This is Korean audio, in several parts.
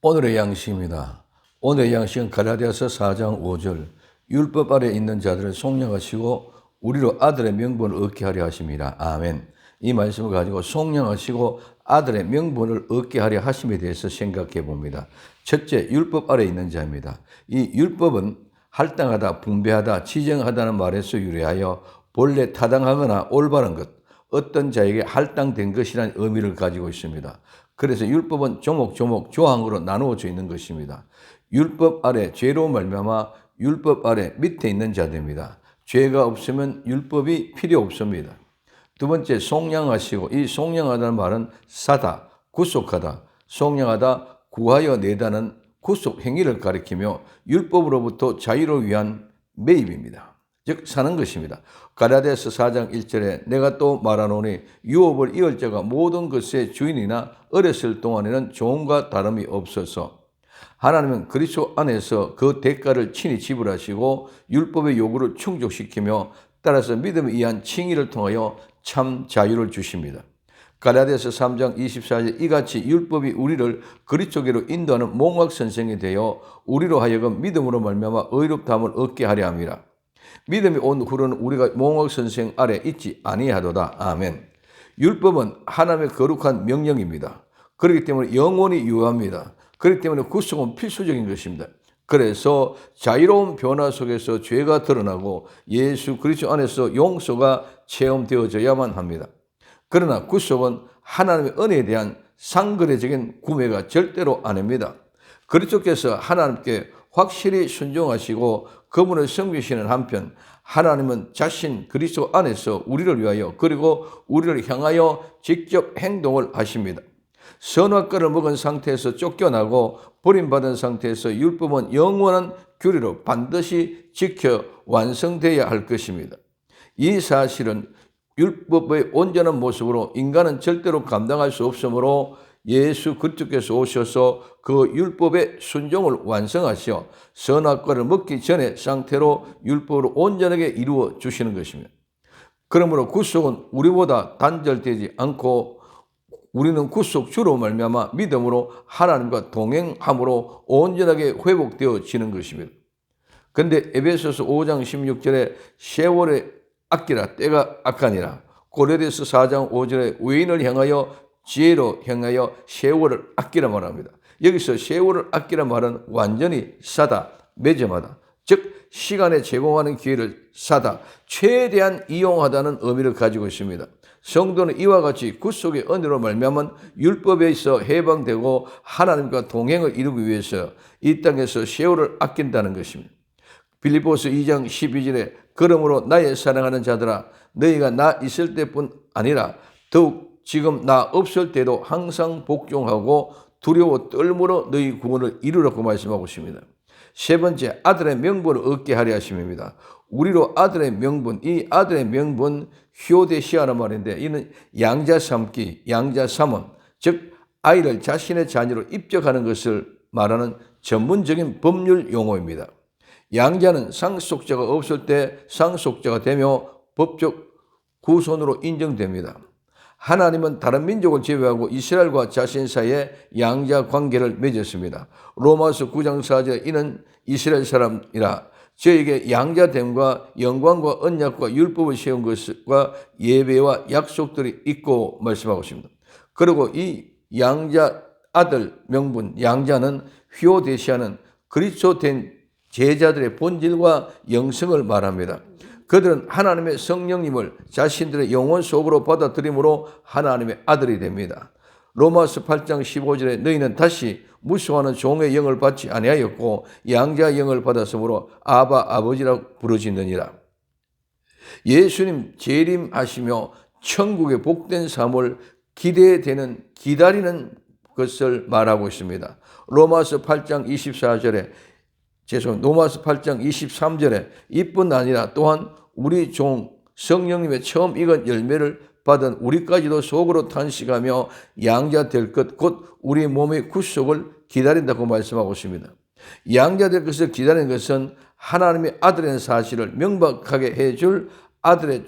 오늘의 양식입니다. 오늘의 양식은 갈라디아서 4장 5절 율법 아래 있는 자들을 속량하시고 우리로 아들의 명분을 얻게 하려 하십니다. 아멘. 이 말씀을 가지고 속량하시고 아들의 명분을 얻게 하려 하심에 대해서 생각해 봅니다. 첫째, 율법 아래 있는 자입니다. 이 율법은 할당하다, 분배하다, 지정하다는 말에서 유래하여 본래 타당하거나 올바른 것, 어떤 자에게 할당된 것이라는 의미를 가지고 있습니다. 그래서 율법은 조목조목 조항으로 나누어져 있는 것입니다. 율법 아래 죄로 말미암아 율법 아래 밑에 있는 자들입니다. 죄가 없으면 율법이 필요 없습니다. 두 번째, 속량하시고, 이 속량하다는 말은 사다, 구속하다, 속량하다, 구하여 내다는 구속 행위를 가리키며 율법으로부터 자유를 위한 매입입니다. 즉 사는 것입니다. 갈라디아서 4장 1절에 내가 또 말하노니 유업을 이을 자가 모든 것의 주인이나 어렸을 동안에는 종과 다름이 없어서 하나님은 그리스도 안에서 그 대가를 친히 지불하시고 율법의 요구를 충족시키며 따라서 믿음에 의한 칭의를 통하여 참 자유를 주십니다. 갈라디아서 3장 24절 이같이 율법이 우리를 그리스도께로 인도하는 몽학 선생이 되어 우리로 하여금 믿음으로 말미암아 의롭다함을 얻게 하려 함이라. 믿음이 온 후로는 우리가 몽학 선생 아래 있지 아니하도다. 아멘. 율법은 하나님의 거룩한 명령입니다. 그렇기 때문에 영원히 유효합니다. 그렇기 때문에 구속은 필수적인 것입니다. 그래서 자유로운 변화 속에서 죄가 드러나고 예수 그리스도 안에서 용서가 체험되어져야만 합니다. 그러나 구속은 하나님의 은혜에 대한 상거래적인 구매가 절대로 아닙니다. 그리스도께서 하나님께 확실히 순종하시고 그분을 섬기시는 한편 하나님은 자신 그리스도 안에서 우리를 위하여 그리고 우리를 향하여 직접 행동을 하십니다. 선악과를 먹은 상태에서 쫓겨나고 버림받은 상태에서 율법은 영원한 규례로 반드시 지켜 완성되어야 할 것입니다. 이 사실은 율법의 온전한 모습으로 인간은 절대로 감당할 수 없으므로 예수 그리스도께서 오셔서 그 율법의 순종을 완성하시어 선악과를 먹기 전의 상태로 율법으로 온전하게 이루어 주시는 것입니다. 그러므로 구속은 우리보다 단절되지 않고 우리는 구속주로 말미암아 믿음으로 하나님과 동행함으로 온전하게 회복되어지는 것입니다. 그런데 에베소서 5장 16절에 세월의 아끼라 때가 악하니라, 고린도서 4장 5절에 외인을 향하여 지혜로 향하여 세월을 아끼라 말합니다. 여기서 세월을 아끼라 말은 완전히 사다, 매점하다, 즉 시간에 제공하는 기회를 사다, 최대한 이용하다는 의미를 가지고 있습니다. 성도는 이와 같이 구속의 은혜로 말미암은 율법에서 해방되고 하나님과 동행을 이루기 위해서 이 땅에서 세월을 아낀다는 것입니다. 빌립보서 2장 12절에 그러므로 나의 사랑하는 자들아 너희가 나 있을 때뿐 아니라 더욱 지금 나 없을 때도 항상 복종하고 두려워 떨므로 너희 구원을 이루라고 말씀하고 있습니다. 세 번째, 아들의 명분을 얻게 하려 하심입니다. 우리로 아들의 명분, 이 아들의 명분 휴오데시아라는 말인데 이는 양자 삼기, 양자 삼원, 즉 아이를 자신의 자녀로 입적하는 것을 말하는 전문적인 법률 용어입니다. 양자는 상속자가 없을 때 상속자가 되며 법적 후손으로 인정됩니다. 하나님은 다른 민족을 제외하고 이스라엘과 자신 사이에 양자 관계를 맺었습니다. 로마서 9장 4절에 이는 이스라엘 사람이라 저에게 양자됨과 영광과 언약과 율법을 세운 것과 예배와 약속들이 있고 말씀하고 있습니다. 그리고 이 양자 아들 명분 양자는 휘오데시아는 그리스도 된 제자들의 본질과 영성을 말합니다. 그들은 하나님의 성령님을 자신들의 영혼 속으로 받아들임으로 하나님의 아들이 됩니다. 로마서 8장 15절에 너희는 다시 무수하는 종의 영을 받지 아니하였고 양자의 영을 받았으므로 아바 아버지라 부르짖느니라. 예수님 재림하시며 천국의 복된 삶을 기다리는 것을 말하고 있습니다. 로마서 8장 23절에 이뿐 아니라 또한 우리 종 성령님의 처음 익은 열매를 받은 우리까지도 속으로 탄식하며 양자 될 것 곧 우리 몸의 구속을 기다린다고 말씀하고 있습니다. 양자 될 것을 기다리는 것은 하나님의 아들의 사실을 명백하게 해줄 아들의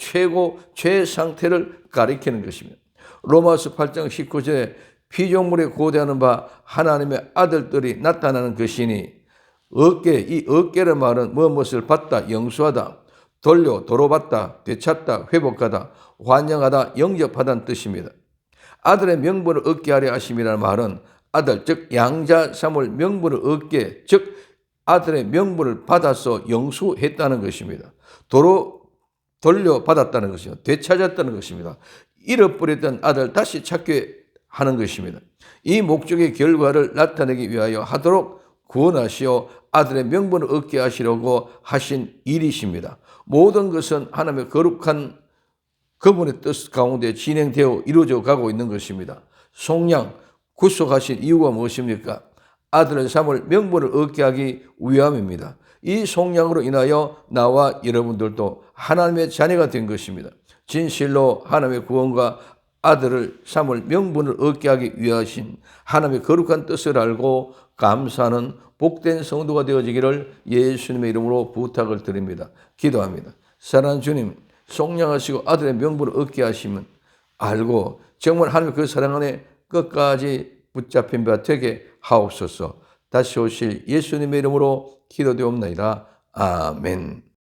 최상태를 가리키는 것입니다. 로마서 8장 19절에 피조물에 고대하는 바 하나님의 아들들이 나타나는 것이니 이 얻게를 말은 무엇을 받다, 영수하다, 돌려, 도로받다, 되찾다, 회복하다, 환영하다, 영접하다는 뜻입니다. 아들의 명분을 얻게 하려 하심이라는 말은 아들, 즉 양자 삼을 명분을 얻게, 즉 아들의 명분을 받아서 영수했다는 것입니다. 돌려받았다는 것입니다. 되찾았다는 것입니다. 잃어버렸던 아들 다시 찾게 하는 것입니다. 이 목적의 결과를 나타내기 위하여 하도록 구원하시어 아들의 명분을 얻게 하시려고 하신 일이십니다. 모든 것은 하나님의 거룩한 그분의 뜻 가운데 진행되어 이루어져 가고 있는 것입니다. 속량, 구속하신 이유가 무엇입니까? 아들의 삶을 명분을 얻게 하기 위함입니다. 이 속량으로 인하여 나와 여러분들도 하나님의 자녀가 된 것입니다. 진실로 하나님의 구원과 아들을 삶을 명분을 얻게 하기 위하신 하나님의 거룩한 뜻을 알고 감사하는 복된 성도가 되어지기를 예수님의 이름으로 부탁을 드립니다. 기도합니다. 사랑하는 주님, 속량하시고 아들의 명분을 얻게 하시면 알고 정말 하나님 그 사랑 안에 끝까지 붙잡힌 바 되게 하옵소서. 다시 오실 예수님의 이름으로 기도되옵나이다. 아멘.